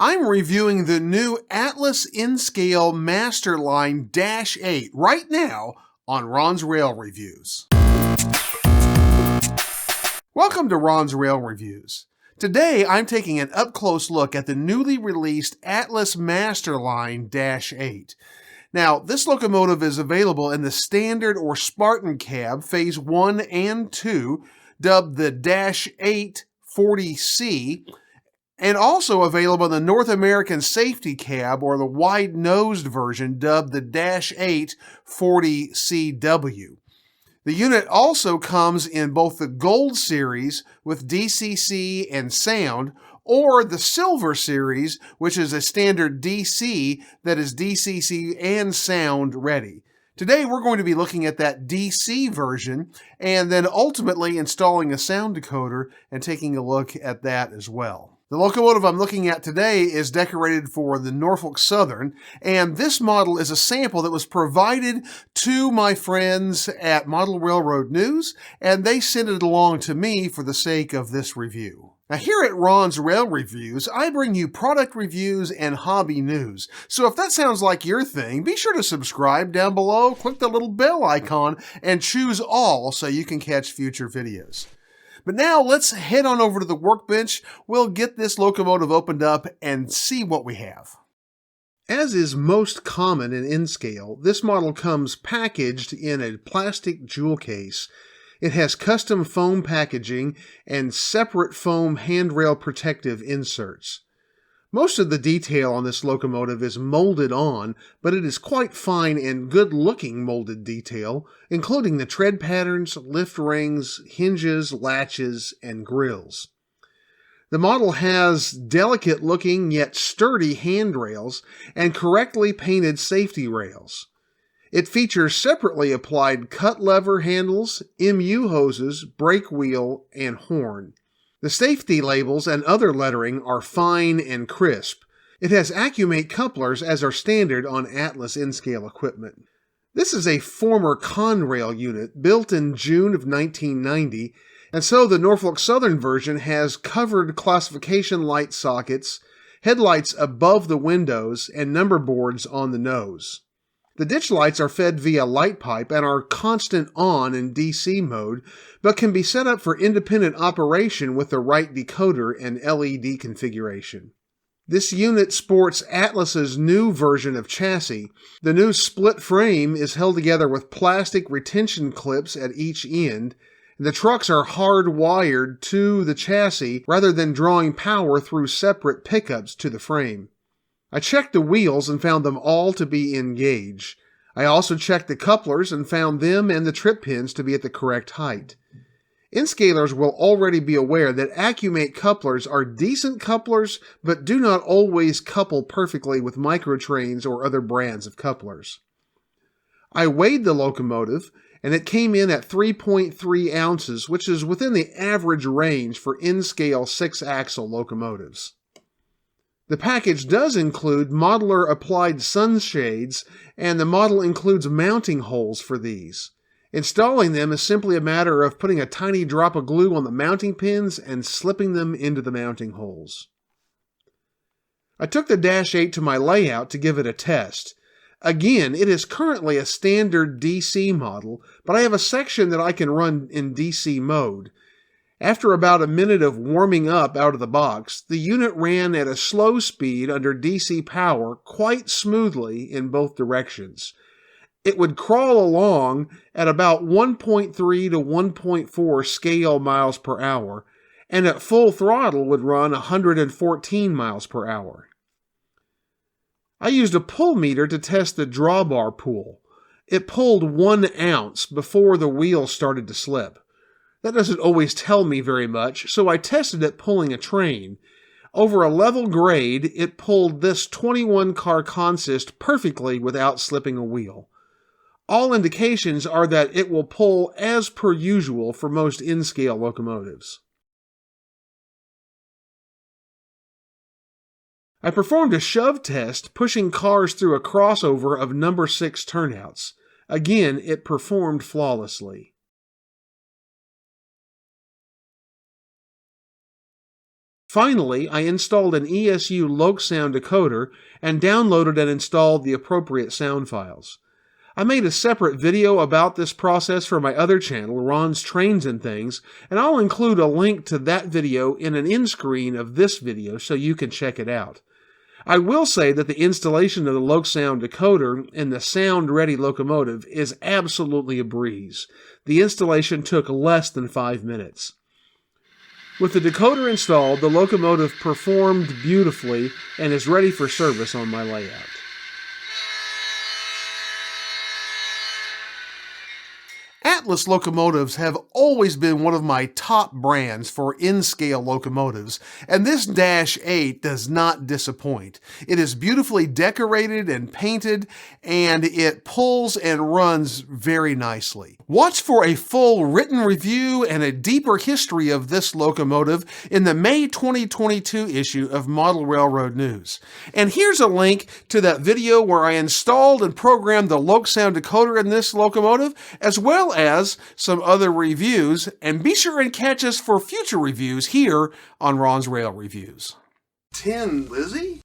I'm reviewing the new Atlas N-Scale Masterline -8 right now on Ron's Rail Reviews. Welcome to Ron's Rail Reviews. Today I'm taking an up-close look at the newly released Atlas Masterline -8. Now, this locomotive is available in the Standard or Spartan cab, Phase 1 and 2, dubbed the -8 40C, and also available in the North American Safety Cab, or the wide-nosed version, dubbed the -8 40CW. The unit also comes in both the Gold Series with DCC and sound, or the Silver Series, which is a standard DC that is DCC and sound ready. Today we're going to be looking at that DC version and then ultimately installing a sound decoder and taking a look at that as well. The locomotive I'm looking at today is decorated for the Norfolk Southern, and this model is a sample that was provided to my friends at Model Railroad News, and they sent it along to me for the sake of this review. Now, here at Ron's Rail Reviews, I bring you product reviews and hobby news. So if that sounds like your thing, be sure to subscribe down below, click the little bell icon, and choose all so you can catch future videos. But now let's head on over to the workbench. We'll get this locomotive opened up and see what we have. As is most common in N-Scale, this model comes packaged in a plastic jewel case. It has custom foam packaging and separate foam handrail protective inserts. Most of the detail on this locomotive is molded on, but it is quite fine and good-looking molded detail, including the tread patterns, lift rings, hinges, latches, and grills. The model has delicate-looking yet sturdy handrails and correctly painted safety rails. It features separately applied cut lever handles, MU hoses, brake wheel, and horn. The safety labels and other lettering are fine and crisp. It has Accumate couplers as are standard on Atlas N-Scale equipment. This is a former Conrail unit built in June of 1990, and so the Norfolk Southern version has covered classification light sockets, headlights above the windows, and number boards on the nose. The ditch lights are fed via light pipe and are constant on in DC mode, but can be set up for independent operation with the right decoder and LED configuration. This unit sports Atlas's new version of chassis. The new split frame is held together with plastic retention clips at each end. The trucks are hardwired to the chassis rather than drawing power through separate pickups to the frame. I checked the wheels and found them all to be in gauge. I also checked the couplers and found them and the trip pins to be at the correct height. N-Scalers will already be aware that Accumate couplers are decent couplers, but do not always couple perfectly with microtrains or other brands of couplers. I weighed the locomotive, and it came in at 3.3 ounces, which is within the average range for N-Scale 6-axle locomotives. The package does include modular applied sunshades, and the model includes mounting holes for these. Installing them is simply a matter of putting a tiny drop of glue on the mounting pins and slipping them into the mounting holes. I took the -8 to my layout to give it a test. Again, it is currently a standard DC model, but I have a section that I can run in DC mode. After about a minute of warming up out of the box, the unit ran at a slow speed under DC power quite smoothly in both directions. It would crawl along at about 1.3 to 1.4 scale miles per hour, and at full throttle would run 114 miles per hour. I used a pull meter to test the drawbar pull. It pulled 1 ounce before the wheel started to slip. That doesn't always tell me very much, so I tested it pulling a train. Over a level grade, it pulled this 21-car consist perfectly without slipping a wheel. All indications are that it will pull as per usual for most N-Scale locomotives. I performed a shove test pushing cars through a crossover of number 6 turnouts. Again, it performed flawlessly. Finally, I installed an ESU LokSound decoder and downloaded and installed the appropriate sound files. I made a separate video about this process for my other channel, Ron's Trains and Things, and I'll include a link to that video in an end screen of this video so you can check it out. I will say that the installation of the LokSound decoder in the sound-ready locomotive is absolutely a breeze. The installation took less than 5 minutes. With the decoder installed, the locomotive performed beautifully and is ready for service on my layout. Atlas locomotives have always been one of my top brands for N-scale locomotives, and this Dash 8 does not disappoint. It is beautifully decorated and painted, and it pulls and runs very nicely. Watch for a full written review and a deeper history of this locomotive in the May 2022 issue of Model Railroad News. And here's a link to that video where I installed and programmed the LokSound decoder in this locomotive, as well as some other reviews, and be sure and catch us for future reviews here on Ron's Rail Reviews. 10, Lizzie?